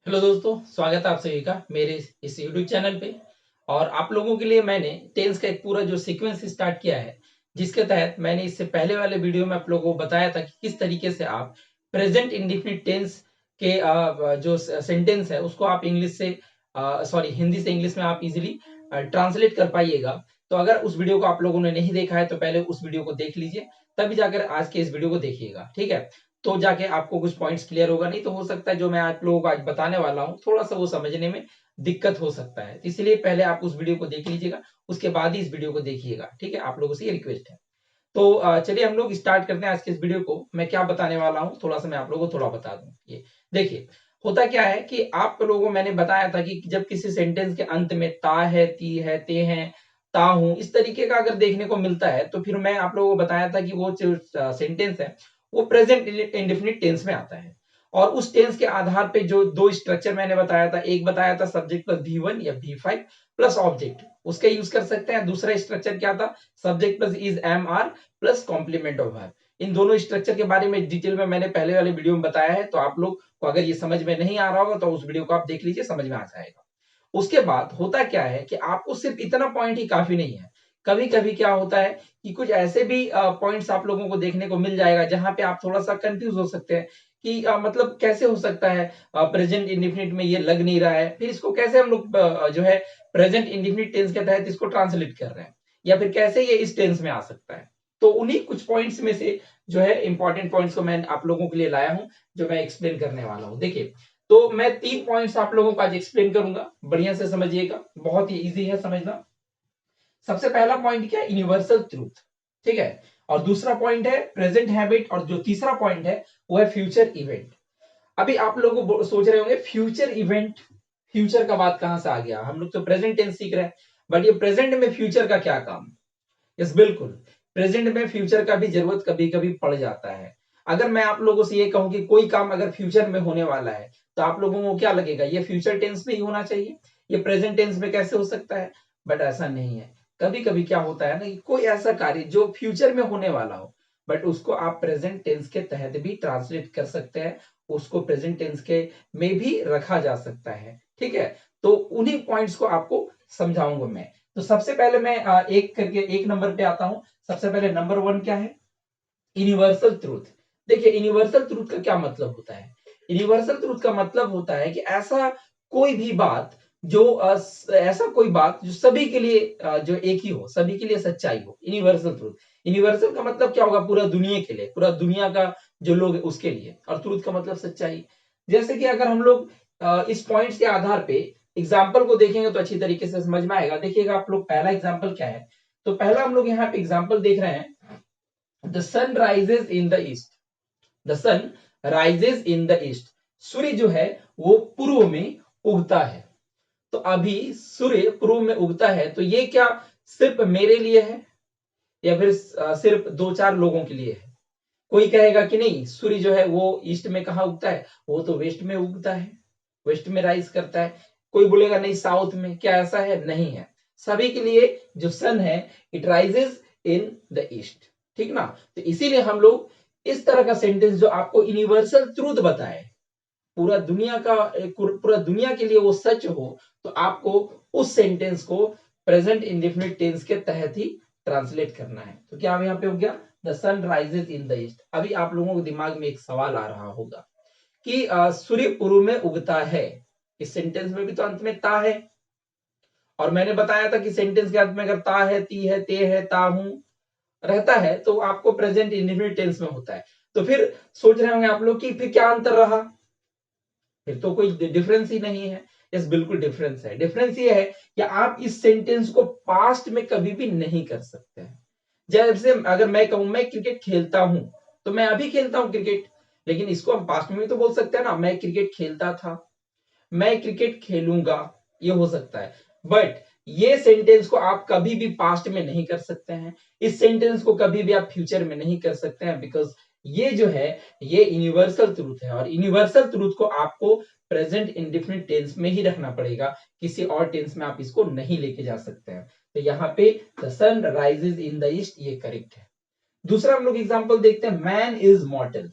Hello दोस्तों, स्वागत है आप सभी का मेरे इस यूट्यूब चैनल पे। और आप लोगों के लिए मैंने टेंस का एक पूरा जो सीक्वेंस स्टार्ट किया है, जिसके तहत मैंने इससे पहले वाले वीडियो में आप लोगों को बताया था कि किस तरीके से आप प्रेजेंट इंडेफिनिट टेंस के जो सेंटेंस है उसको आप इंग्लिश से हिंदी से इंग्लिश में आप इजीली ट्रांसलेट कर पाइएगा। तो अगर उस वीडियो को आप लोगों ने नहीं देखा है तो पहले उस वीडियो को देख लीजिए, तभी जाकर आज के इस वीडियो को देखिएगा, ठीक है। तो जाके आपको कुछ पॉइंट्स क्लियर होगा, नहीं तो हो सकता है जो मैं आप लोगों को आज बताने वाला हूँ थोड़ा सा वो समझने में दिक्कत हो सकता है। इसलिए पहले आप उस वीडियो को देख लीजिएगा, उसके बाद ही इस वीडियो को देखिएगा, ठीक है। आप लोगों से ये रिक्वेस्ट है। तो चलिए हम लोग स्टार्ट करते हैं आज के इस वीडियो को। मैं क्या बताने वाला हूँ थोड़ा सा मैं आप लोगों को थोड़ा बता दूं। ये देखिए, होता क्या है कि आप लोगों को मैंने बताया था कि जब किसी सेंटेंस के अंत में ता है, ती है, ते हैं, ता हूं, इस तरीके का अगर देखने को मिलता है तो फिर मैं आप लोगों को बताया था कि वो जो सेंटेंस है वो प्रेजेंट इंडेफिनिट टेंस में आता है। और उस टेंस के आधार पे जो दो स्ट्रक्चर मैंने बताया था, एक बताया था सब्जेक्ट प्लस V1 या V5 प्लस ऑब्जेक्ट, उसका यूज कर सकते हैं। दूसरा स्ट्रक्चर क्या था, subject plus is am are plus complement of verb. इन दोनों स्ट्रक्चर के बारे में डिटेल में मैंने पहले वाले वीडियो में बताया है, तो आप लोग को अगर ये समझ में नहीं आ रहा होगा तो उस वीडियो को आप देख लीजिए, समझ में आ जाएगा। उसके बाद होता क्या है कि आपको सिर्फ इतना पॉइंट ही काफी नहीं है। कभी कभी क्या होता है कि कुछ ऐसे भी पॉइंट्स आप लोगों को देखने को मिल जाएगा जहां पे आप थोड़ा सा कंफ्यूज हो सकते हैं कि मतलब कैसे हो सकता है प्रेजेंट इंडेफिनिट में ये लग नहीं रहा है, फिर इसको कैसे हम लोग जो है प्रेजेंट इंडेफिनिट टेंस के तहत इसको ट्रांसलेट कर रहे हैं, या फिर कैसे ये इस टेंस में आ सकता है। तो उन्हीं कुछ पॉइंट्स में से जो है इंपॉर्टेंट पॉइंट्स को मैं आप लोगों के लिए लाया हूं, जो मैं एक्सप्लेन करने वाला हूं। देखिए, तो मैं 3 पॉइंट्स आप लोगों को आज एक्सप्लेन करूंगा, बढ़िया से समझिएगा, बहुत ही इजी है समझना। सबसे पहला पॉइंट क्या है, यूनिवर्सल ट्रूथ, ठीक है। और दूसरा पॉइंट है प्रेजेंट हैबिट, और जो तीसरा पॉइंट है वो है फ्यूचर इवेंट। अभी आप लोग सोच रहे होंगे फ्यूचर इवेंट, फ्यूचर का बात कहां से आ गया, हम लोग तो प्रेजेंट टेंस सीख रहे हैं, बट ये प्रेजेंट में फ्यूचर का क्या काम। यस, बिल्कुल, प्रेजेंट में फ्यूचर का भी जरूरत कभी कभी पड़ जाता है। अगर मैं आप लोगों से ये कहूं कि कोई काम अगर फ्यूचर में होने वाला है तो आप लोगों को क्या लगेगा, ये फ्यूचर टेंस में ही होना चाहिए, ये प्रेजेंट टेंस में कैसे हो सकता है। बट ऐसा नहीं है। कभी कभी क्या होता है ना कि कोई ऐसा कार्य जो फ्यूचर में होने वाला हो, बट उसको आप प्रेजेंट टेंस के तहत भी ट्रांसलेट कर सकते हैं, उसको प्रेजेंट टेंस के में भी रखा जा सकता है, ठीक है। तो उन्हीं पॉइंट्स को आपको समझाऊंगा मैं। तो सबसे पहले मैं एक करके एक नंबर पे आता हूं। सबसे पहले नंबर 1 क्या है, यूनिवर्सल ट्रूथ। देखिए, यूनिवर्सल ट्रूथ का क्या मतलब होता है। यूनिवर्सल ट्रूथ का मतलब होता है कि ऐसा कोई भी बात जो ऐसा कोई बात जो सभी के लिए जो एक ही हो, सभी के लिए सच्चाई हो, यूनिवर्सल ट्रूथ। यूनिवर्सल का मतलब क्या होगा, पूरा दुनिया के लिए, पूरा दुनिया का जो लोग है उसके लिए, और ट्रूथ का मतलब सच्चाई। जैसे कि अगर हम लोग इस पॉइंट्स के आधार पे एग्जाम्पल को देखेंगे तो अच्छी तरीके से समझ में आएगा। देखिएगा आप लोग, पहला एग्जाम्पल क्या है, तो पहला हम लोग यहाँ पे एग्जाम्पल देख रहे हैं, the sun rises in the east. The sun rises in the east, सूर्य जो है वो पूर्व में उगता है। तो अभी सूर्य पूर्व में उगता है, तो ये क्या सिर्फ मेरे लिए है या फिर सिर्फ दो चार लोगों के लिए है। कोई कहेगा कि नहीं, सूर्य जो है वो ईस्ट में कहाँ उगता है, वो तो वेस्ट में उगता है, वेस्ट में राइज करता है। कोई बोलेगा नहीं साउथ में, क्या ऐसा है, नहीं है। सभी के लिए जो सन है, it rises in the east, ठीक ना। तो इसीलिए हम लोग इस तरह का सेंटेंस जो आपको यूनिवर्सल ट्रूथ बताए, पूरा दुनिया का, पूरा दुनिया के लिए वो सच हो, तो आपको उस सेंटेंस को प्रेजेंट इंडेफिनिट टेंस के तहत ही ट्रांसलेट करना है। तो क्या यहाँ पे हो गया, the sun rises in the east. अभी आप लोगों के दिमाग में एक सवाल आ रहा होगा कि सूर्य पूर्व में उगता है, इस सेंटेंस में भी तो अंत में ता है, और मैंने बताया था कि सेंटेंस के अंत में अगर ता है, ती है, ते है, ता हूं रहता है तो आपको प्रेजेंट इंडेफिनिट टेंस में होता है। तो फिर सोच रहे होंगे आप लोग कि फिर क्या अंतर रहा, फिर तो कोई डिफरेंस ही नहीं है। यस, बिल्कुल डिफरेंस है। डिफरेंस ये है कि आप इस सेंटेंस को पास्ट में कभी भी नहीं कर सकते हैं। जैसे अगर मैं कहूं मैं क्रिकेट खेलता हूं, तो मैं अभी खेलता हूं क्रिकेट, लेकिन इसको हम पास्ट में भी तो बोल सकते हैं ना, मैं क्रिकेट खेलता था, मैं क्रिकेट खेलूंगा, ये हो सकता है। बट ये सेंटेंस को आप कभी भी पास्ट में नहीं कर सकते हैं, इस सेंटेंस को कभी भी आप फ्यूचर में नहीं कर सकते हैं, बिकॉज ये जो है ये यूनिवर्सल ट्रूथ है, और यूनिवर्सल ट्रूथ को आपको प्रेजेंट इंडेफिनिट टेंस में ही रखना पड़ेगा, किसी और टेंस में आप इसको नहीं लेके जा सकते हैं। तो यहाँ पे the sun rises in the east, ये करेक्ट है। दूसरा हम लोग एग्जांपल देखते हैं, मैन इज मॉर्टल।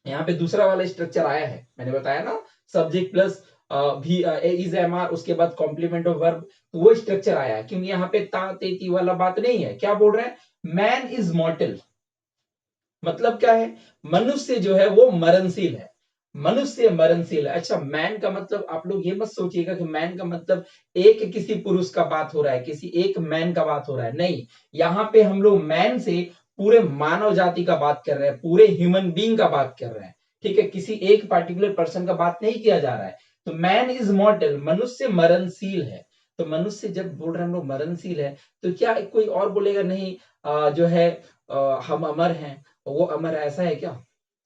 यहाँ पे दूसरा वाला स्ट्रक्चर आया है, मैंने बताया ना, सब्जेक्ट प्लस भी इज एम आर, उसके बाद कॉम्प्लीमेंट ऑफ वर्ब, तो वो स्ट्रक्चर आया है। क्योंकि यहाँ पे ता ते ती वाला बात नहीं है। क्या बोल रहे हैं? मैन इज मॉर्टल, मतलब क्या है? मनुष्य जो है वो मरणशील है, मनुष्य मरणशील है। अच्छा, मैन का मतलब आप लोग ये मत सोचिएगा कि मैन का मतलब एक किसी पुरुष का बात हो रहा है, किसी एक मैन का बात हो रहा है, नहीं। यहाँ पे हम लोग मैन से पूरे मानव जाति का बात कर रहे हैं, पूरे ह्यूमन बीइंग का बात कर रहे हैं, ठीक है? किसी एक पर्टिकुलर पर्सन का बात नहीं किया जा रहा है। तो मैन इज मॉर्टल, मनुष्य मरणशील है। तो मनुष्य जब बोल रहे हैं हम लोग मरणशील है, तो क्या कोई और बोलेगा नहीं जो है हम अमर हैं, वो अमर ऐसा है क्या?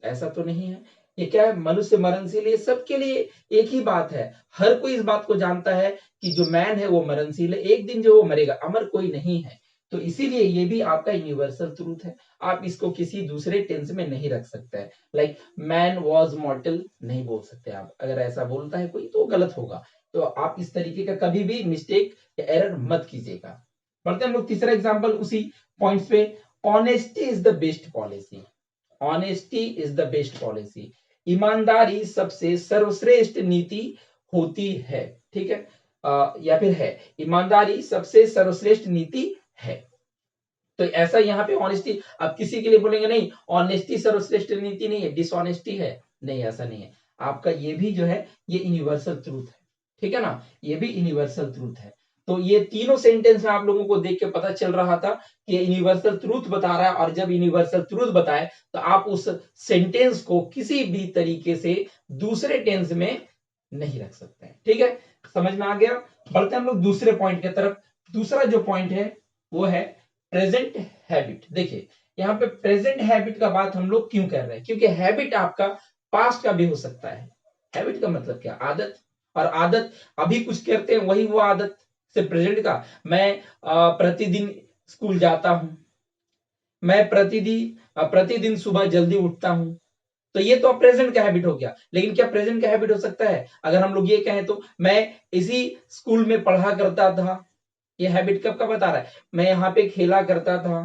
ऐसा तो नहीं है। ये क्या है? मनुष्य मरणशील, ये सबके लिए एक ही बात है। हर कोई इस बात को जानता है कि जो मैन है वो मरणशील है, एक दिन जो वो मरेगा, अमर कोई नहीं है। तो इसीलिए ये भी आपका यूनिवर्सल ट्रूथ है। आप इसको किसी दूसरे टेंस में नहीं रख सकते हैं। लाइक मैन वॉज मॉर्टल नहीं बोल सकते आप। अगर ऐसा बोलता है कोई तो गलत होगा। तो आप इस तरीके का कभी भी मिस्टेक या एरर मत कीजिएगा। बढ़ते हैं हम लोग तीसरा एग्जाम्पल उसी पॉइंट्स पे। Honesty is the best policy. Honesty is the best policy. ईमानदारी सबसे सर्वश्रेष्ठ नीति होती है, ठीक है? या फिर है, ईमानदारी सबसे सर्वश्रेष्ठ नीति है। तो ऐसा यहाँ पे ऑनेस्टी, आप किसी के लिए बोलेंगे नहीं ऑनेस्टी सर्वश्रेष्ठ नीति नहीं है, डिसऑनेस्टी है, नहीं, ऐसा नहीं है। आपका ये भी जो है ये यूनिवर्सल ट्रूथ है, ठीक है ना? ये भी यूनिवर्सल ट्रूथ है। तो ये तीनों सेंटेंस में आप लोगों को देख के पता चल रहा था कि यूनिवर्सल ट्रूथ बता रहा है। और जब यूनिवर्सल ट्रूथ बताए तो आप उस सेंटेंस को किसी भी तरीके से दूसरे टेंस में नहीं रख सकते हैं, ठीक है? समझ में आ गया? बढ़ते हम लोग दूसरे पॉइंट की तरफ। दूसरा जो पॉइंट है वो है प्रेजेंट हैबिट। देखिए यहाँ पे प्रेजेंट हैबिट का बात हम लोग क्यों कर रहे हैं? क्योंकि हैबिट आपका पास्ट का भी हो सकता है। हैबिट का मतलब क्या? आदत। और आदत अभी कुछ करते हैं वही वो आदत से प्रेजेंट का। मैं प्रतिदिन स्कूल जाता हूं, मैं प्रतिदिन सुबह जल्दी उठता हूं, तो ये तो प्रेजेंट का हैबिट हो गया। लेकिन क्या प्रेजेंट का हैबिट हो सकता है? अगर हम लोग ये कहें तो मैं इसी स्कूल में पढ़ा करता था, ये हैबिट कब का बता रहा है? मैं यहाँ पे खेला करता था।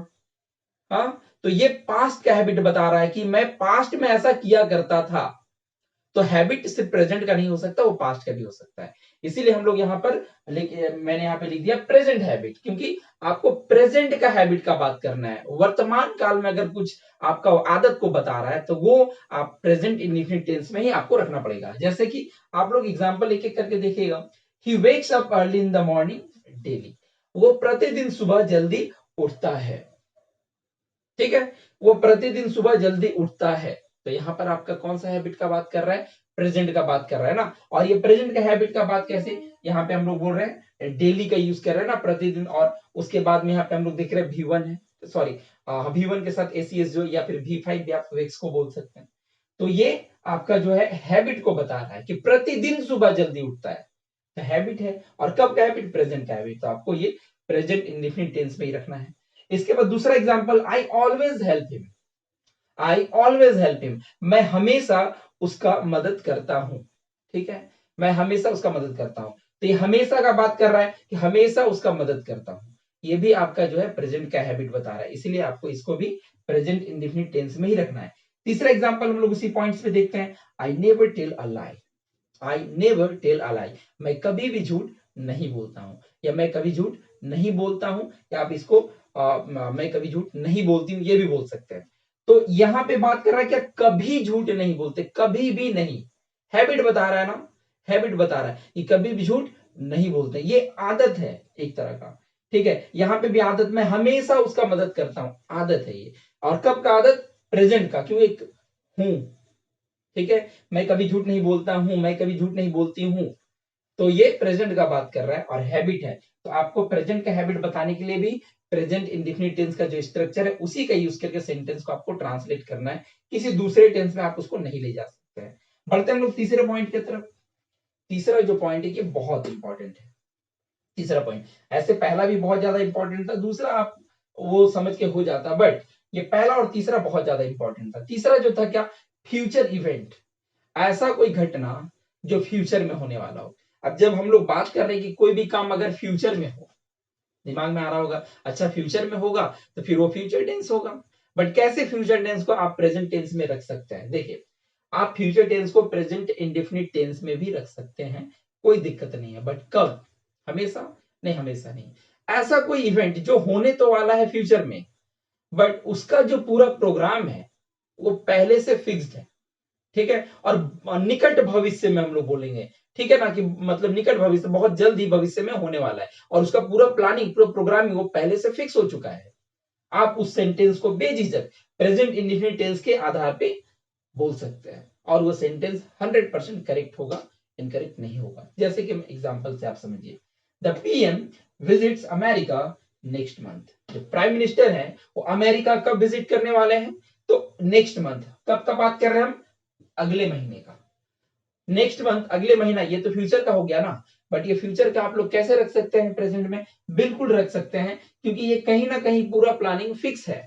हाँ, तो ये पास्ट का हैबिट बता रहा है कि मैं पास्ट में ऐसा किया करता था। तो हैबिट सिर्फ प्रेजेंट का नहीं हो सकता, वो पास्ट का भी हो सकता है। इसीलिए हम लोग यहाँ पर मैंने यहाँ पे लिख दिया प्रेजेंट हैबिट, क्योंकि आपको प्रेजेंट का हैबिट का बात करना है। वर्तमान काल में अगर कुछ आपका आदत को बता रहा है तो वो आप प्रेजेंट इंडेफिनिट टेंस में ही आपको रखना पड़ेगा। जैसे कि आप लोग एग्जाम्पल एक एक करके देखिएगा। He wakes up early in the morning daily, वो प्रतिदिन सुबह जल्दी उठता है, ठीक है? वो प्रतिदिन सुबह जल्दी उठता है। तो यहाँ पर आपका कौन सा हैबिट का बात कर रहा है? प्रेजेंट का बात कर रहा है ना। और ये प्रेजेंट का हैबिट का बात कैसे? यहाँ पे हम लोग बोल रहे हैं डेली का यूज कर रहे हैं ना, प्रतिदिन। और उसके बाद में यहाँ पे हम लोग देख रहे हैं V1 है, सॉरी V1 के साथ ACS जो, या फिर V5 भी आप वेक्स को बोल सकते हैं। तो ये आपका जो है हैबिट को बता रहा है कि प्रतिदिन सुबह जल्दी उठता है, तो हैबिट है। और कब का हैबिट? प्रेजेंट का हैबिट। तो आपको ये प्रेजेंट इंडेफिनिट टेंस में ही रखना है। इसके बाद दूसरा example, I always help him. I always help him, मैं हमेशा उसका मदद करता हूं, ठीक है? मैं हमेशा उसका मदद करता हूं। तो ये हमेशा का बात कर रहा है कि हमेशा उसका मदद करता हूं। ये भी आपका जो है प्रेजेंट का हैबिट बता रहा है, इसलिए आपको इसको भी प्रेजेंट इंडेफिनिट टेंस में ही रखना है। तीसरा एग्जांपल हम लोग उसी पॉइंट्स पे देखते हैं। I never tell a lie. I never tell a lie, मैं कभी भी झूठ नहीं बोलता हूं, या मैं कभी झूठ नहीं बोलता हूं, या आप इसको मैं कभी झूठ नहीं बोलती हूँ ये भी बोल सकते हैं। तो यहां पे बात कर रहा है क्या? कभी झूठ नहीं बोलते, कभी भी नहीं। हैबिट बता रहा है ना, हैबिट बता रहा है कि कभी भी झूठ नहीं बोलते, ये आदत है एक तरह का, ठीक है? यहां पे भी आदत, मैं हमेशा उसका मदद करता हूं, आदत है ये। और कब का आदत? प्रेजेंट का, क्यों? एक हूं, ठीक है? मैं कभी झूठ नहीं बोलता हूं, मैं कभी झूठ नहीं बोलती हूं, तो ये प्रेजेंट का बात कर रहा है और हैबिट है। तो आपको प्रेजेंट का हैबिट बताने के लिए भी प्रेजेंट इंडेफिनिट टेंस का जो स्ट्रक्चर है उसी का यूज करके सेंटेंस को आपको ट्रांसलेट करना है, किसी दूसरे टेंस में आप उसको नहीं ले जा सकते हैं। बढ़ते हैं हम लोग तीसरे पॉइंट की तरफ। तीसरा जो पॉइंट है ये बहुत इंपॉर्टेंट है। तीसरा पॉइंट, ऐसे पहला भी बहुत ज्यादा इंपॉर्टेंट था, दूसरा आप वो समझ के हो जाता, बट ये पहला और तीसरा बहुत ज्यादा इंपॉर्टेंट था। तीसरा जो था क्या? फ्यूचर इवेंट, ऐसा कोई घटना जो फ्यूचर में होने वाला हो। अब जब हम लोग बात कर रहे हैं कि कोई भी काम अगर फ्यूचर में हो, दिमाग में आ रहा होगा अच्छा फ्यूचर में होगा तो फिर वो फ्यूचर टेंस होगा। बट कैसे फ्यूचर टेंस को आप प्रेजेंट टेंस में रख सकते हैं? देखिए आप फ्यूचर टेंस को प्रेजेंट इंडेफिनिट टेंस में भी रख सकते हैं, कोई दिक्कत नहीं है। बट कब? हमेशा नहीं, हमेशा नहीं। ऐसा कोई इवेंट जो होने तो वाला है फ्यूचर में, बट उसका जो पूरा प्रोग्राम है वो पहले से फिक्स्ड है, ठीक है। और निकट भविष्य में हम लोग बोलेंगे, ठीक है ना, कि मतलब निकट भविष्य, बहुत जल्द ही भविष्य में होने वाला है, और उसका पूरा प्लानिंग, पूरा प्रोग्रामिंग वो पहले से फिक्स हो चुका है। आप उस सेंटेंस को बेझिझक प्रेजेंट इंडेफिनिट टेंस के आधार पे बोल सकते हैं, और वो सेंटेंस 100% करेक्ट होगा, इनकरेक्ट नहीं होगा। जैसे कि एग्जांपल से आप समझिए, the PM visits America next month. जो प्राइम मिनिस्टर है वो अमेरिका कब विजिट करने वाले हैं? तो नेक्स्ट मंथ। कब का बात कर रहे हैं हम? अगले महीने का। नेक्स्ट मंथ, अगले महीना, ये तो फ्यूचर का हो गया ना। बट ये फ्यूचर का आप लोग कैसे रख सकते हैं प्रेजेंट में? बिल्कुल रख सकते हैं, क्योंकि ये कहीं ना कहीं पूरा प्लानिंग फिक्स है।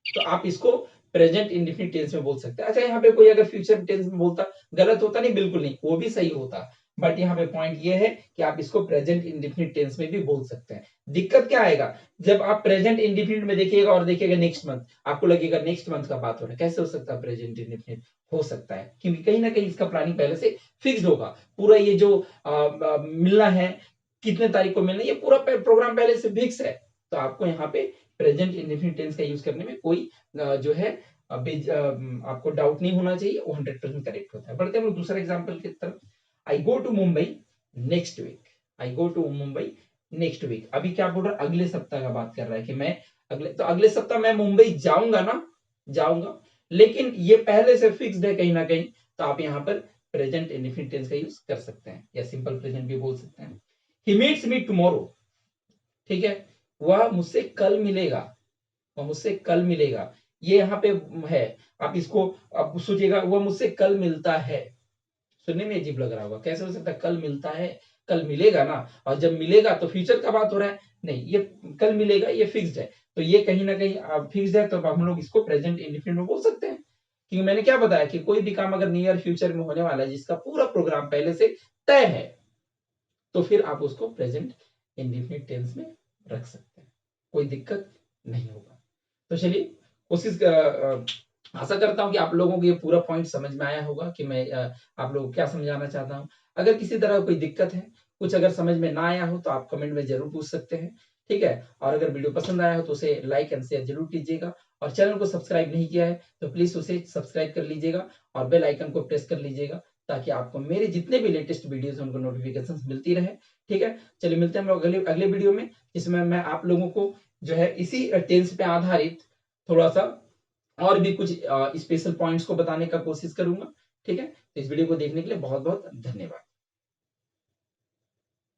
तो आप इसको प्रेजेंट इंडेफिनिट टेंस में बोल सकते हैं। अच्छा, यहाँ पे कोई अगर फ्यूचर टेंस में बोलता, गलत होता? नहीं, बिल्कुल नहीं, वो भी सही होता। बट यहाँ पे पॉइंट ये है कि आप इसको प्रेजेंट इंडेफिनिट टेंस में भी बोल सकते हैं। दिक्कत क्या आएगा? जब आप प्रेजेंट इंडेफिनिट में देखिएगा और देखिएगा नेक्स्ट मंथ, आपको लगेगा नेक्स्ट मंथ का बात हो रहा है। कैसे हो सकता है प्रेजेंट इंडेफिनिट? हो सकता है क्योंकि कहीं ना कहीं इसका प्लानिंग पहले से फिक्स्ड होगा। पूरा ये जो मिलना है, कितने तारीख को मिलना है, ये पूरा प्रोग्राम पहले से फिक्स है। तो आपको यहाँ पे प्रेजेंट इंडेफिनिट टेंस का यूज करने में कोई जो है आपको डाउट नहीं होना चाहिए, वो 100% करेक्ट होता है। बढ़ते हैं हम दूसरे एग्जांपल की तरफ। I go to Mumbai next week. I go to Mumbai next week. अभी क्या बोल रहा है? अगले सप्ताह का बात कर रहा है कि मैं अगले सप्ताह मैं मुंबई जाऊंगा ना, जाऊंगा। लेकिन ये पहले से फिक्स्ड है कहीं ना कहीं, तो आप यहाँ पर प्रेजेंट इंडेफिनिट टेंस का यूज कर सकते हैं, या सिंपल प्रेजेंट भी बोल सकते हैं। ही मीट्स मी टुमारो, ठीक है, वह मुझसे कल मिलेगा, वह मुझसे कल मिलेगा। ये यहाँ पे है, आप इसको आप सोचिएगा, वह मुझसे कल मिलता है। सुनने में अजीब लग रहा होगा, कैसे हो सकता है कल मिलता है? कल मिलेगा ना, और जब मिलेगा तो फ्यूचर का बात हो रहा है। नहीं, ये कल मिलेगा, ये फिक्स्ड है। तो ये कहीं ना कहीं फिक्स्ड है, तो हम लोग इसको प्रेजेंट इंडेफिनिट में बोल सकते हैं। क्योंकि मैंने क्या बताया कि कोई भी काम अगर नियर फ्यूचर में होने वाला है, जिसका पूरा प्रोग्राम पहले से तय है, तो फिर आप उसको प्रेजेंट इंडेफिनिट टेंस में रख सकते हैं, कोई दिक्कत नहीं होगा। तो चलिए, कोशिश आशा करता हूं कि आप लोगों को ये पूरा पॉइंट समझ में आया होगा कि मैं आप लोगों को क्या समझाना चाहता हूं। अगर किसी तरह कोई दिक्कत है, कुछ अगर समझ में ना आया हो, तो आप कमेंट में जरूर पूछ सकते हैं, ठीक है। और अगर वीडियो पसंद आया हो तो उसे लाइक एंड शेयर जरूर कीजिएगा, और चैनल को सब्सक्राइब नहीं किया है तो प्लीज उसे सब्सक्राइब कर लीजिएगा, और बेल आइकन को प्रेस कर लीजिएगा, ताकि आपको मेरे जितने भी लेटेस्ट वीडियोस हैं उनको नोटिफिकेशन मिलती रहे, ठीक है। चलिए, मिलते हैं हम लोग अगले वीडियो में, जिसमें मैं आप लोगों को जो है इसी टेंस पे आधारित थोड़ा सा और भी कुछ स्पेशल पॉइंट्स को बताने का कोशिश करूंगा, ठीक है। तो इस वीडियो को देखने के लिए बहुत बहुत धन्यवाद।